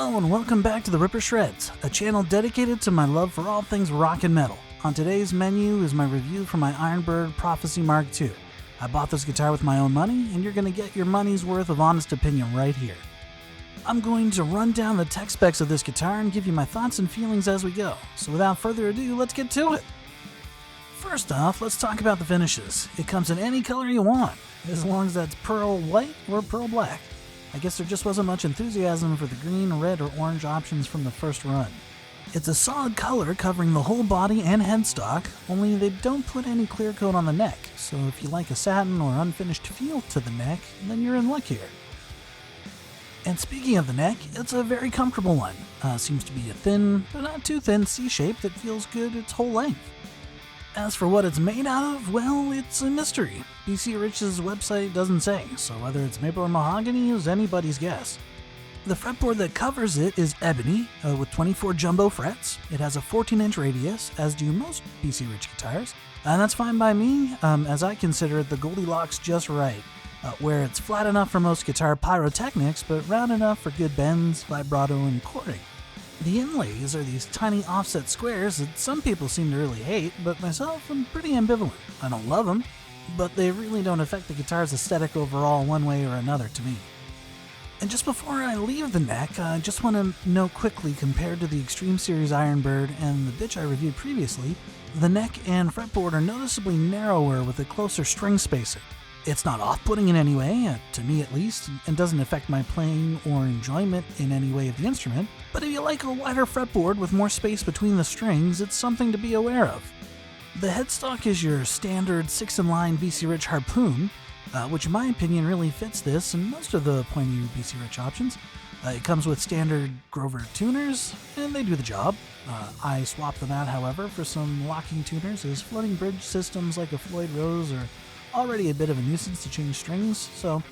Hello and welcome back to the Ripper Shreds, a channel dedicated to my love for all things rock and metal. On today's menu is my review for my Ironbird Prophecy Mk II. I bought this guitar with my own money, and you're going to get your money's worth of honest opinion right here. I'm going to run down the tech specs of this guitar and give you my thoughts and feelings as we go. So without further ado, let's get to it. First off, let's talk about the finishes. It comes in any color you want, as long as that's pearl white or pearl black. I guess there just wasn't much enthusiasm for the green, red, or orange options from the first run. It's a solid color covering the whole body and headstock, only they don't put any clear coat on the neck, so if you like a satin or unfinished feel to the neck, then you're in luck here. And speaking of the neck, it's a very comfortable one. Seems to be a thin, but not too thin, C-shape that feels good its whole length. As for what it's made out of, well, it's a mystery. b.c.rich's website doesn't say, so whether it's maple or mahogany is anybody's guess. The fretboard that covers it is ebony, with 24 jumbo frets. It has a 14-inch radius, as do most b.c.rich guitars, and that's fine by me, as I consider it the Goldilocks just right, where it's flat enough for most guitar pyrotechnics, but round enough for good bends, vibrato, and chording. The inlays are these tiny offset squares that some people seem to really hate, but myself, I'm pretty ambivalent. I don't love them, but they really don't affect the guitar's aesthetic overall one way or another to me. And just before I leave the neck, I just want to note quickly, compared to the Extreme Series Ironbird and the bitch I reviewed previously, the neck and fretboard are noticeably narrower with a closer string spacing. It's not off-putting in any way, to me at least, and doesn't affect my playing or enjoyment in any way of the instrument, but if you like a wider fretboard with more space between the strings, it's something to be aware of. The headstock is your standard 6-in-line b.c.rich harpoon, which in my opinion really fits this and most of the pointy b.c.rich options. It comes with standard Grover tuners, and they do the job. I swap them out, however, for some locking tuners, as floating bridge systems like a Floyd Rose are already a bit of a nuisance to change strings, so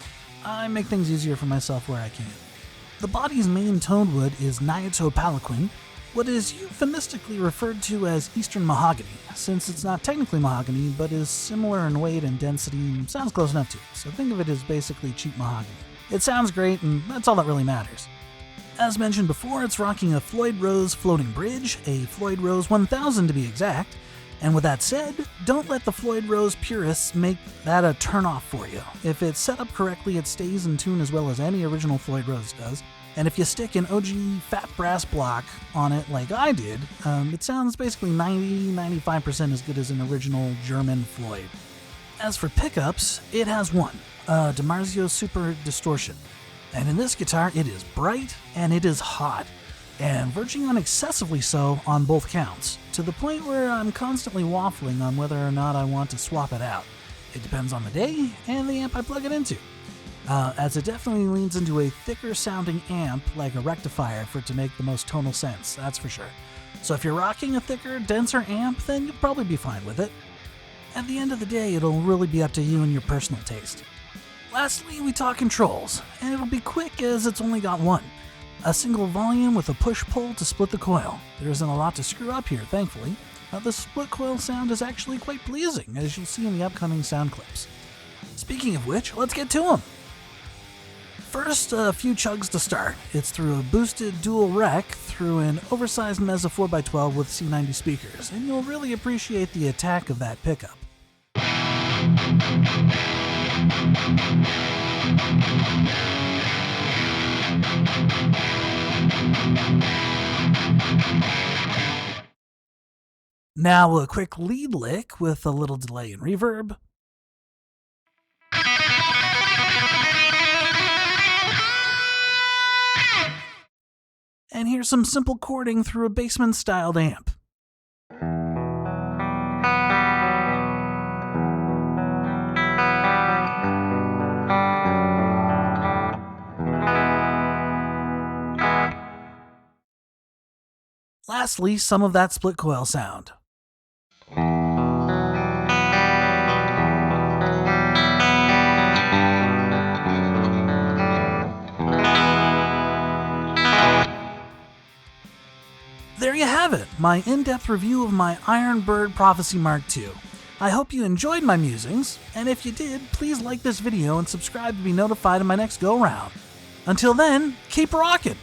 I make things easier for myself where I can. The body's main toned wood is Nyato Palanquin, what is euphemistically referred to as Eastern Mahogany, since it's not technically mahogany, but is similar in weight and density and sounds close enough to it, so think of it as basically cheap mahogany. It sounds great, and that's all that really matters. As mentioned before, it's rocking a Floyd Rose floating bridge, a Floyd Rose 1000 to be exact, and with that said, don't let the Floyd Rose purists make that a turn-off for you. If it's set up correctly, it stays in tune as well as any original Floyd Rose does, and if you stick an OG fat brass block on it like I did, it sounds basically 90-95% as good as an original German Floyd. As for pickups, it has one, DiMarzio Super Distortion, and in this guitar it is bright and it is hot, and verging on excessively so on both counts, to the point where I'm constantly waffling on whether or not I want to swap it out. It depends on the day and the amp I plug it into, as it definitely leans into a thicker sounding amp like a rectifier for it to make the most tonal sense, that's for sure. So if you're rocking a thicker, denser amp, then you'll probably be fine with it. At the end of the day, it'll really be up to you and your personal taste. Lastly, we talk controls, and it'll be quick as it's only got one. A single volume with a push-pull to split the coil. There isn't a lot to screw up here, thankfully. The split coil sound is actually quite pleasing, as you'll see in the upcoming sound clips. Speaking of which, let's get to them. First, a few chugs to start. It's through a boosted dual rec through an oversized Mesa 4x12 with C90 speakers, and you'll really appreciate the attack of that pickup. Now a quick lead lick with a little delay and reverb. And here's some simple chording through a Bassman-styled amp. Lastly, some of that split coil sound. There you have it, my in-depth review of my Ironbird Prophecy Mk II. I hope you enjoyed my musings, and if you did, please like this video and subscribe to be notified of my next go-round. Until then, keep rockin'!